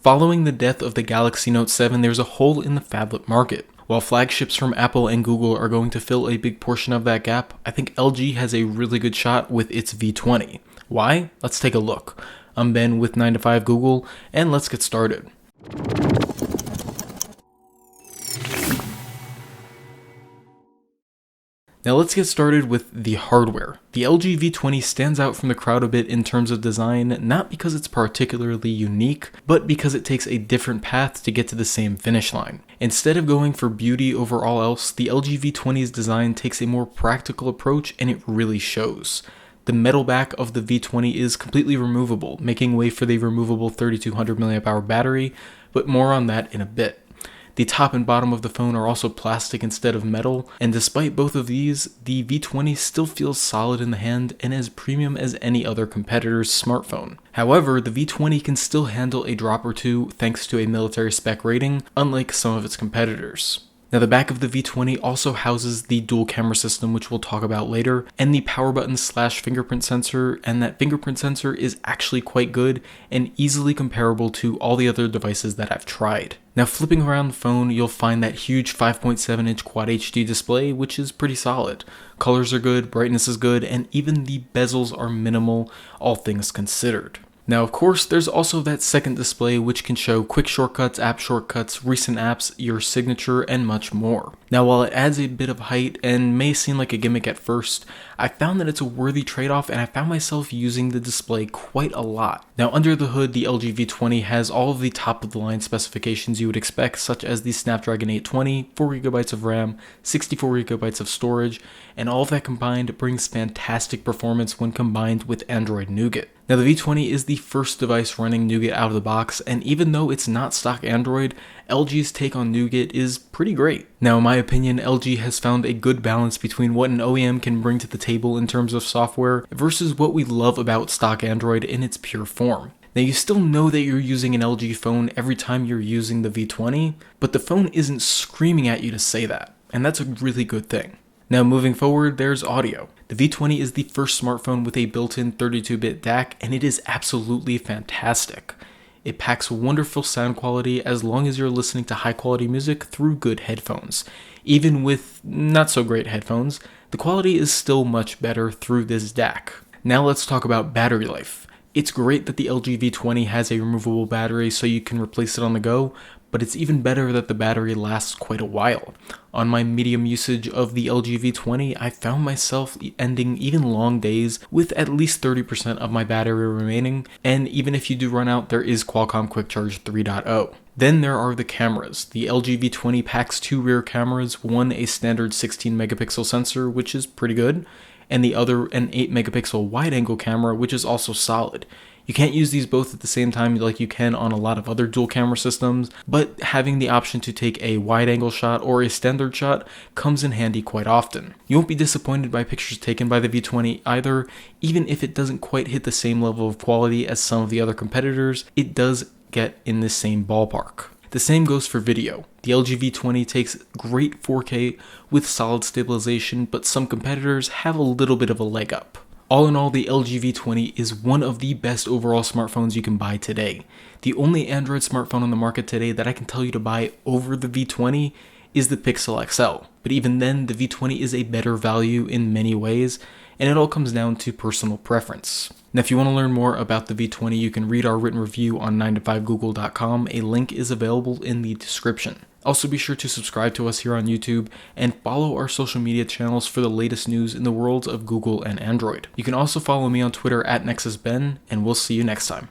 Following the death of the Galaxy Note 7, there's a hole in the phablet market. While flagships from Apple and Google are going to fill a big portion of that gap, I think LG has a really good shot with its V20. Why? Let's take a look. I'm Ben with 9 to 5 Google, and let's get started. Now let's get started with the hardware. The LG V20 stands out from the crowd a bit in terms of design, not because it's particularly unique, but because it takes a different path to get to the same finish line. Instead of going for beauty over all else, the LG V20's design takes a more practical approach, and it really shows. The metal back of the V20 is completely removable, making way for the removable 3200 mAh battery, but more on that in a bit. The top and bottom of the phone are also plastic instead of metal, and despite both of these, the V20 still feels solid in the hand and as premium as any other competitor's smartphone. However, the V20 can still handle a drop or two thanks to a military spec rating, unlike some of its competitors. Now the back of the V20 also houses the dual camera system, which we'll talk about later, and the power button / fingerprint sensor, and that fingerprint sensor is actually quite good and easily comparable to all the other devices that I've tried. Now flipping around the phone, you'll find that huge 5.7-inch Quad HD display, which is pretty solid. Colors are good, brightness is good, and even the bezels are minimal, all things considered. Now of course, there's also that second display which can show quick shortcuts, app shortcuts, recent apps, your signature, and much more. Now while it adds a bit of height and may seem like a gimmick at first, I found that it's a worthy trade-off, and I found myself using the display quite a lot. Now under the hood, the LG V20 has all of the top-of-the-line specifications you would expect, such as the Snapdragon 820, 4GB of RAM, 64GB of storage, and all of that combined brings fantastic performance when combined with Android Nougat. Now the V20 is the first device running Nougat out of the box, and even though it's not stock Android, LG's take on Nougat is pretty great. Now in my opinion, LG has found a good balance between what an OEM can bring to the table in terms of software versus what we love about stock Android in its pure form. Now you still know that you're using an LG phone every time you're using the V20, but the phone isn't screaming at you to say that, and that's a really good thing. Now moving forward, there's audio. The V20 is the first smartphone with a built-in 32-bit DAC, and it is absolutely fantastic. It packs wonderful sound quality as long as you're listening to high-quality music through good headphones. Even with not so great headphones, the quality is still much better through this DAC. Now let's talk about battery life. It's great that the LG V20 has a removable battery so you can replace it on the go, but it's even better that the battery lasts quite a while. On my medium usage of the LG V20, I found myself ending even long days with at least 30% of my battery remaining, and even if you do run out, there is Qualcomm Quick Charge 3.0. Then there are the cameras. The LG V20 packs 2 rear cameras, one a standard 16 megapixel sensor, which is pretty good, and the other an 8 megapixel wide-angle camera, which is also solid. You can't use these both at the same time like you can on a lot of other dual camera systems, but having the option to take a wide-angle shot or a standard shot comes in handy quite often. You won't be disappointed by pictures taken by the V20 either. Even if it doesn't quite hit the same level of quality as some of the other competitors, it does get in the same ballpark. The same goes for video. The LG V20 takes great 4K with solid stabilization, but some competitors have a little bit of a leg up. All in all, the LG V20 is one of the best overall smartphones you can buy today. The only Android smartphone on the market today that I can tell you to buy over the V20 is the Pixel XL. But even then, the V20 is a better value in many ways, and it all comes down to personal preference. Now, if you want to learn more about the V20, you can read our written review on 9to5google.com. A link is available in the description. Also, be sure to subscribe to us here on YouTube and follow our social media channels for the latest news in the worlds of Google and Android. You can also follow me on Twitter at NexusBen, and we'll see you next time.